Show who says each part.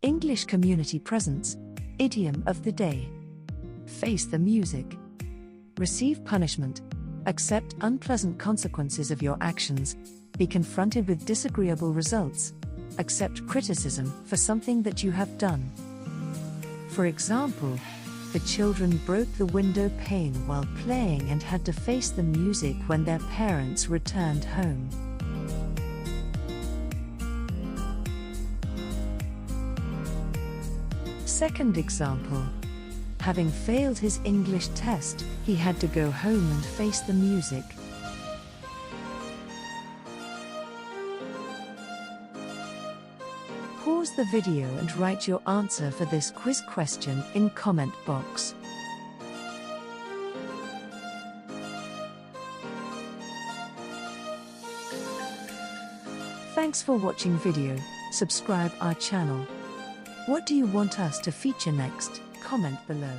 Speaker 1: English community presence. Idiom of the day. Face the music. Receive punishment. Accept unpleasant consequences of your actions. Be confronted with disagreeable results. Accept criticism for something that you have done. For example, the children broke the window pane while playing and had to face the music when their parents returned home. Second example. Having failed his English test, he had to go home and face the music. Pause the video and write your answer for this quiz question in comment box. Thanks for watching video. Subscribe our channel. What do you want us to feature next? Comment below.